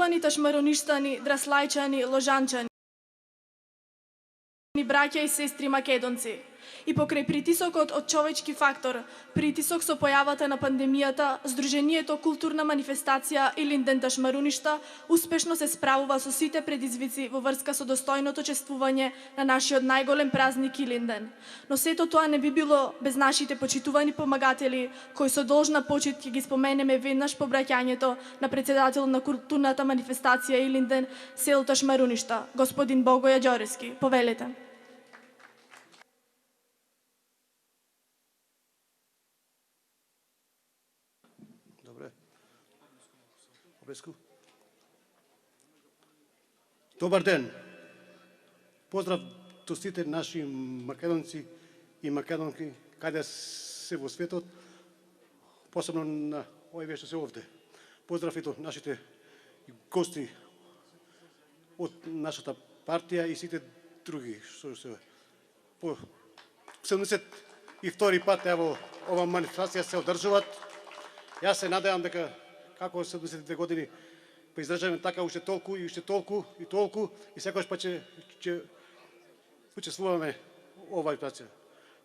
Почитувани ташмароништани, драслајчани, ложанчани, браќа и сестри македонци. И покрај притисокот од човечки фактор, притисок со појавата на пандемијата, Сдруженијето Културна манифестација Илинден Ташмаруништа успешно се справува со сите предизвици во врска со достојното чествување на нашиот најголем празник Илинден. Но сето тоа не би било без нашите почитувани помагатели, кои со должна почит ќе ги споменеме веднаш по браќањето на председател на Културната манифестација Илинден, село Ташмаруништа, господин Богоја Ѓорески. Повелете. Добар ден! Поздрав до сите наши македонци и македонки каде се во светот, посебно на овие што се овде. Поздрав и до нашите гости од нашата партија и сите други што се по 72 пат ево ова манифестација се одржуваат. Јас се надевам дека како 72 години па издржаме така уште толку и уште толку и толку и секогаш па ќе учествуваме ова манифестација.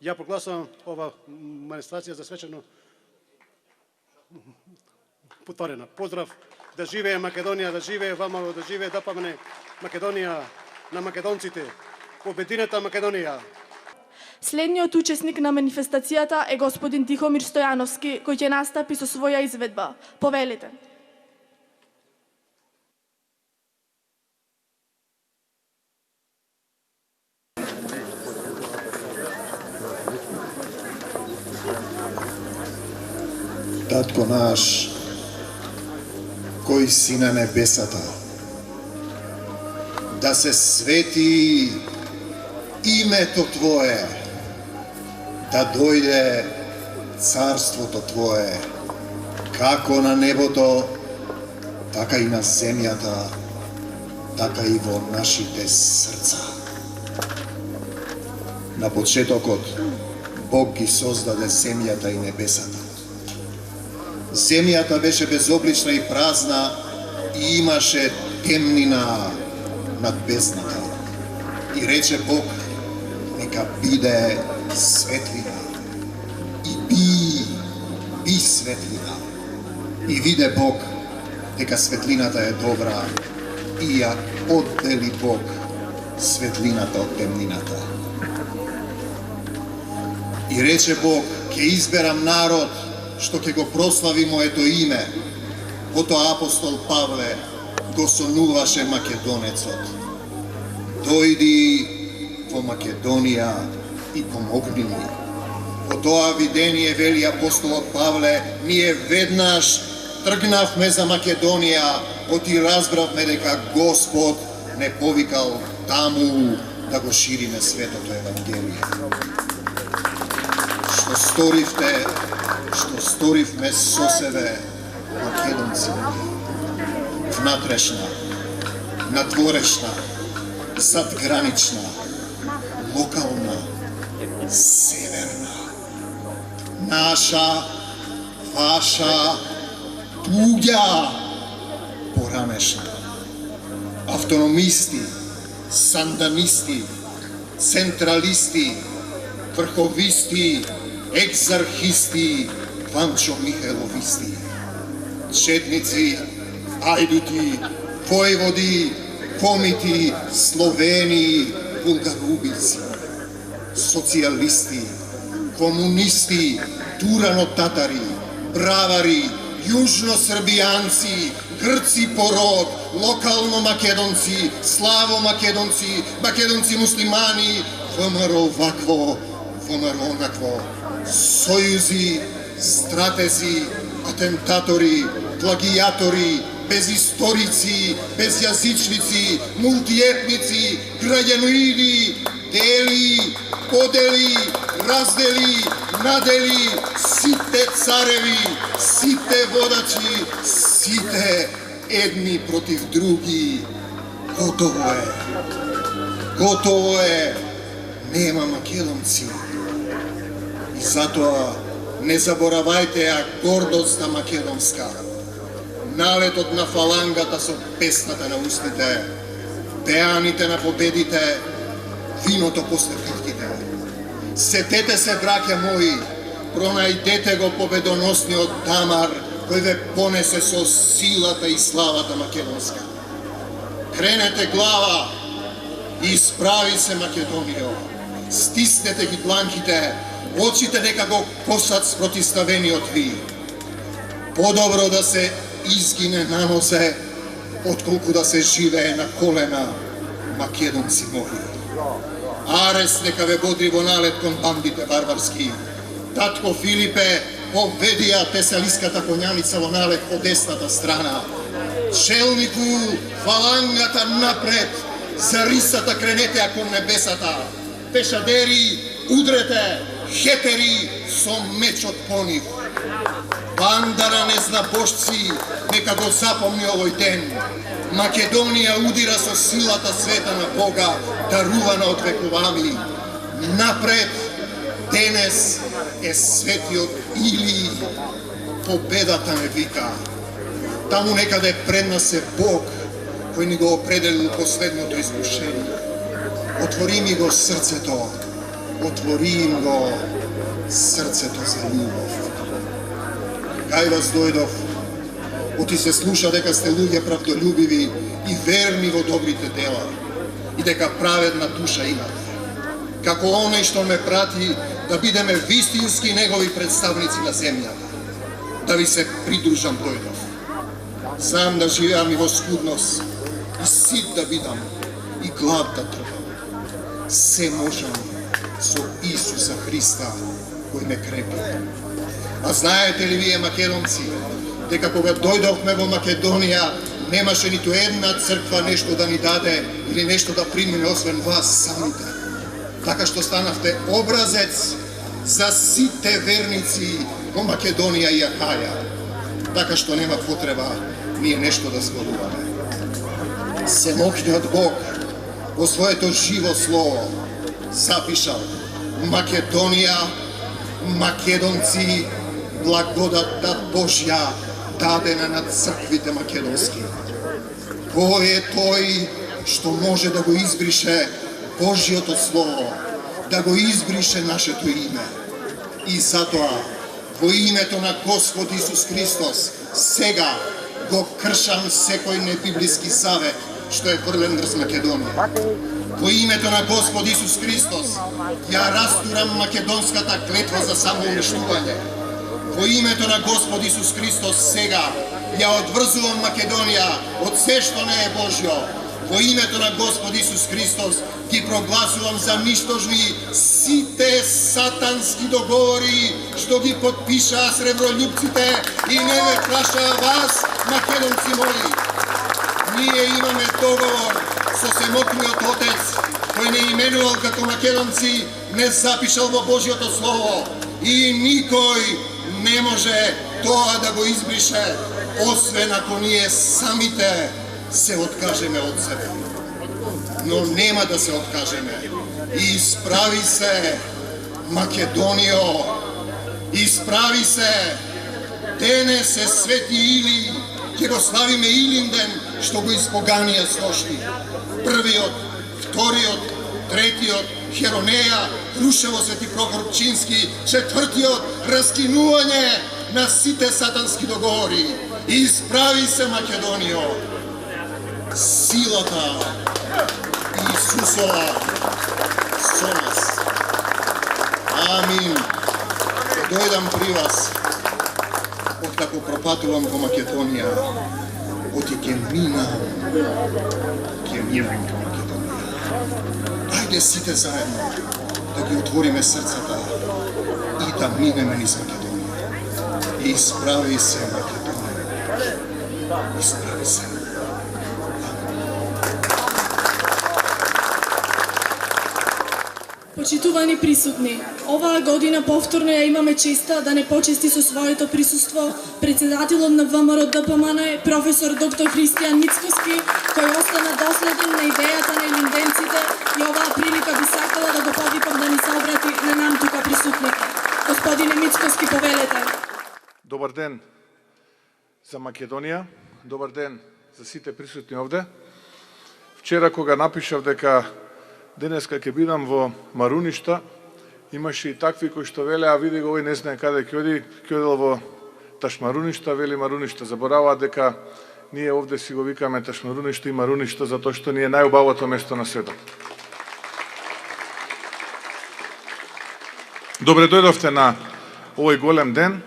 Ја прогласувам ова манифестација за свечено потворена. Поздрав, да живее Македонија, да живее ВМРО, да живее ДПМН, Македонија на македонците, победината Македонија. Следниот учесник на манифестацијата е господин Тихомир Стојановски, кој ќе настапи со своја изведба. Повелите. Татко наш, кој си на небесата, да се свети името Твое, да дојде царството Твое, како на небото, така и на земјата, така и во нашите срца. На почетокот Бог ги создаде земјата и небесата. Земјата беше безоблична и празна и имаше темнина над бездната. И рече Бог, нека биде светлина. И би светлина. И виде Бог дека светлината е добра и ја оддели Бог светлината од темнината. И рече Бог, ќе изберам народ што ќе го прослави моето име. Потоа апостол Павле го сонуваше македонецот. Дојди во Македонија и помогни ни. Во тоа видение, вели апостолот Павле, ние веднаш тргнавме за Македонија, оти разбравме дека Господ не повикал таму да го шириме светото Евангелие. Што сторивме со себе, македонци, внатрешна, надворешна, задгранична, локална, северна, наша, ваша, туѓа, поранешна, автономисти, санданисти, централисти, врховисти, екзархисти, Ванчо Михайловисти, четници, ајдути, војводи, комити, словени, булгарубици, социјалисти, комунисти, туранотатари, бравари, јужносрбијанци, грци по род, локално македонци, славо македонци, македонци муслимани, ВМРО вакво, ВМРО онакво, сојузи, стратези, атентатори, плагијатори, безисторици, безјазичници, мултиетници, граѓаноиди, дели, подели, раздели, надели, сите цареви, сите водачи, сите едни против други. Готово е. Готово е. Нема македонци. И затоа не заборавајте ја гордоста македонска. налетот на фалангата со песната на устите, пеаните на победите, виното после битките. Сетете се, браќа мои, пронајдете го победоносниот Тамар, кој ве понесе со силата и славата македонска. Кренете глава и исправи се Македонијо. Стиснете ги дланките, очите нека го косат спротиставениот ви. Подобро да се изгине на нозе, отколку да се живее на колена, македонци мои. Арес нека ве бодри во налет кон бандите варварски. Татко Филипе, поведи ја тесалиската коњаница во налет по десната страна. Челнику, фалангата напред, за рисата кренете ја кон небесата. Пешадери, удрете, хетери, со мечот по нив. Банда на незнабожци, нека го запомни овој ден. Македонија удира со силата света на Бога, дарувана од вековами. Напред, денес е светиот Илии, победата не вика. Таму некаде пред нас е Бог, кој ни го определил последното искушение. Отвори ми го срцето, отвори им го срцето за љубов. Кај вас дојдов, оти се слуша дека сте луѓе правдолюбиви и верни во добрите дела, и дека праведна душа имате. Како оној што ме прати да бидеме вистински негови представници на земјата. Да ви се придружам дојдов. Сам да живеам и во скудност, и сит да бидам, и глад да трпам. Се можам со Исуса Христа, кој ме крепи. А знаете ли вие, македонци, дека кога дојдовме во Македонија, немаше ниту една црква нешто да ни даде или нешто да примиме освен вас самите. Така што станавте образец за сите верници во Македонија и Ахаја. Така што нема потреба ние нешто да зборуваме. Семокниот Бог во своето живо слово запишал: Македонија, македонци, благодатта Божја дадена на црквите македонски. Кој е тој што може да го избрише Божјото Слово, да го избрише нашето име? И затоа, во името на Господ Исус Христос, сега го кршам секој небиблиски завет што е врлен врз Македонија. Во името на Господ Исус Христос, ја растурам македонската клетва за самоуништување. Во името на Господ Исус Христос сега ја одврзувам Македонија од се што не е Божјо. Во името на Господ Исус Христос ги прогласувам за ништожни сите сатански договори што ги подпишаа сребролюбците и не ве прашаа вас, македонци мои. Ние имаме договор со Семокниот Отец, кој не именувал како македонци, не запишал во Божјото Слово и никој не може тоа да го избрише, освен ако ние самите се откажеме од себе. Но нема да се откажеме. И исправи се, Македонијо, исправи се. Денес е Свети Или, ќе го славиме Илинден, што го испоганија сношни. Првиот, вториот, третиот, Херонеја, Крушево, Свети Прохор Пчински, четвртиот, раскинување на сите сатански договори. Исправи се, Македонијо. Силата Исусова со нас. Амин. Дојдам при вас, откако пропатувам во Македонија, оти ќе минам во Македонија. Ајде сите заедно да ги отвориме срцата и да минеме низ Македонија. Исправи се, Македонија. Исправи се. Почитувани присутни, оваа година повторно ја имаме честа да не почести со своето присуство председателот на ВМРО ДПМН, професор доктор Христијан Мицкоски, кој остана доследен на идејата на илинденците и оваа прилика би сакала да го повикам да ни се обрати на нам тука присутните. Господине Мицкоски, повелете. Добар ден. за Македонија. Добар ден за сите присутни овде. Вчера кога напишав дека денеска ќе бидам во Маруништа, имаше и такви кои што веле, а види го овој не знае каде ќе оди, ќе одел во Ташмаруништа, вели Маруништа. Забораваат дека ние овде си го викаме Ташмаруништа и Маруништа затоа што ни е најубавото место на светот. Добре дојдовте на овој голем ден.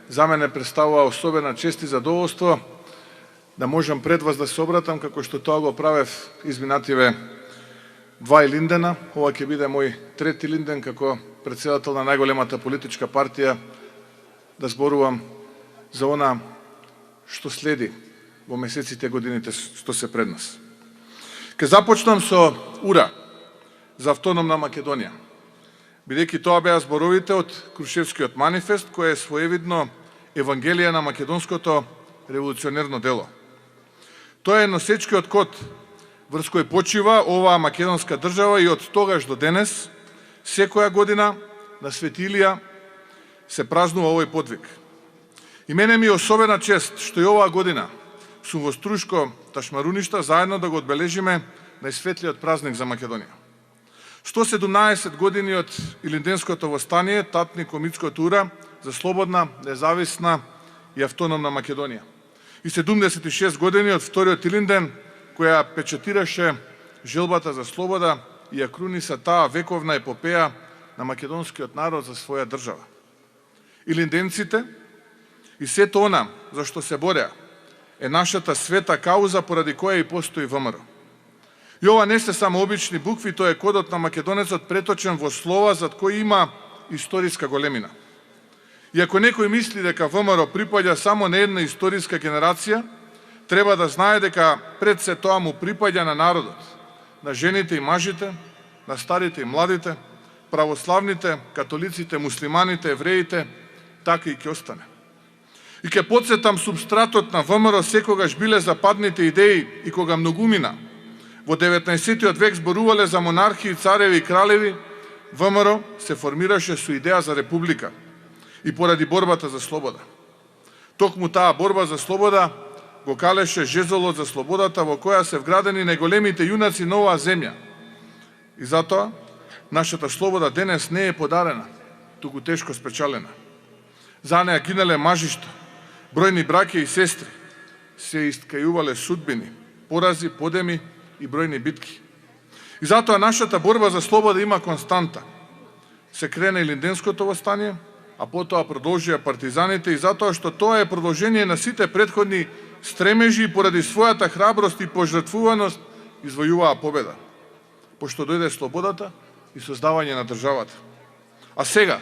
За мене представува особена чест и задоволство да можам пред вас да се обратам како што тоа го правев изминативе 2 линдена. Ова ќе биде мој 3 линден како председател на најголемата политичка партија да зборувам за она што следи во месеците годините што се пред нас. Ке започнам со ура за автономна Македонија, бидејќи тоа беа зборовите од Крушевскиот манифест, кој е своевидно евангелие на македонското револуционерно дело. Тоа е носечкиот код врз кој почива оваа македонска држава и од тогаш до денес, секоја година на Светилија се празнува овој подвиг. И мене ми е особена чест што и оваа година сум во Струшко, Ташмаруништа, заедно да го одбележиме најсветлиот празник за Македонија. 117 години од Илинденското востание, татни комитското ура за слободна, независна и автономна Македонија. И 76 години од вториот Илинден, која печатираше желбата за слобода и ја круниса таа вековна епопеја на македонскиот народ за своја држава. Илинденците и сето она за што се бореа е нашата света кауза поради која и постои ВМРО. И ова не се само обични букви, тоа е кодот на македонецот преточен во слова зад кои има историска големина. И ако некој мисли дека ВМРО припаѓа само на една историска генерација, треба да знае дека пред се тоа му припаѓа на народот, на жените и мажите, на старите и младите, православните, католиците, муслиманите, евреите, така и ќе остане. И ќе потсетам, субстратот на ВМРО секогаш биле западните идеи и кога многумина во 19. век зборувале за монархии, цареви и кралеви, ВМРО се формираше со идеја за република и поради борбата за слобода. Токму таа борба за слобода го калеше жезолот за слободата во која се вградени најголемите јунаци на оваа земја. И затоа нашата слобода денес не е подарена, туку тешко спечалена. За неа гинале мажишта, бројни браќа и сестри, се искајувале судбини, порази, подеми и бројни битки. И затоа нашата борба за слобода има константа. Се крена Илинденското востание, а потоа продолжија партизаните, и затоа што тоа е продолжение на сите претходни стремежи и поради својата храброст и пожртвуваност извојуваа победа, пошто дојде слободата и создавање на државата. А сега,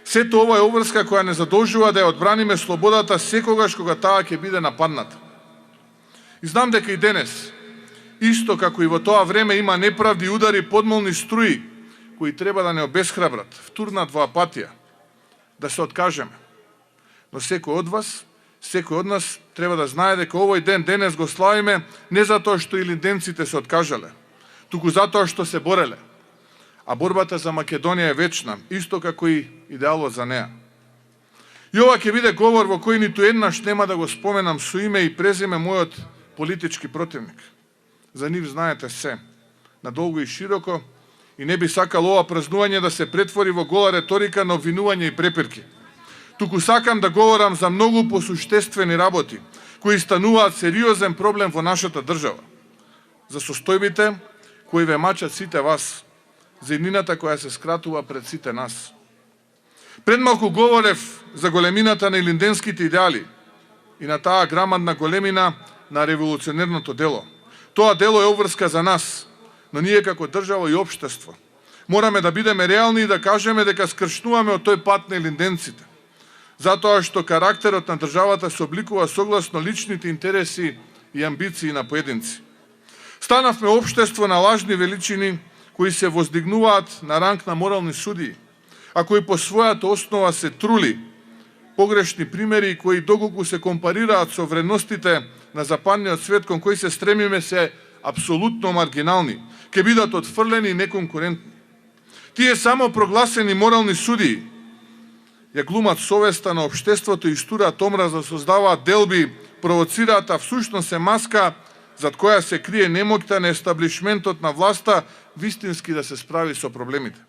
сето ова е обврска која не задолжува да ја одбраниме слободата секогаш кога таа ќе биде нападната. И знам дека и денес, исто како и во тоа време, има неправди, удари, подмолни струи кои треба да не обесхрабрат, втурнат во апатија, да се откажеме. Но секој од вас, секој од нас треба да знае дека овој ден денес го славиме не затоа што илинденците се откажале, туку затоа што се бореле. А борбата за Македонија е вечна, исто како и идеалот за неа. И ова ќе биде говор во кој ниту еднаш нема да го споменам со име и презиме мојот политички противник. За нив знаете се, надолго и широко, и не би сакал ова празнување да се претвори во гола реторика на обвинување и препирки. Туку сакам да говорам за многу посуштествени работи, кои стануваат сериозен проблем во нашата држава. За состојбите кои ве мачат сите вас, за иднината која се скратува пред сите нас. Пред малку говорев за големината на илинденските идеали и на таа грамадна големина на револуционерното дело. Тоа дело е обврска за нас, но ние како држава и општество мораме да бидеме реални и да кажеме дека скршнуваме од тој пат на илинденците, затоа што карактерот на државата се обликува согласно личните интереси и амбиции на поединци. Станавме општество на лажни величини кои се воздигнуваат на ранг на морални судии, а кои по својата основа се трули, погрешни примери кои доколку се компарираат со вредностите на западниот свет кон кои се стремиме се апсолутно маргинални, ќе бидат отфрлени и неконкурентни. Тие само прогласени морални судии ја глумат совеста на општеството и штураат омраз да создаваат делби, провоцираат, а всушност е маска зад која се крие немоќта на естаблишментот на власта вистински да се справи со проблемите.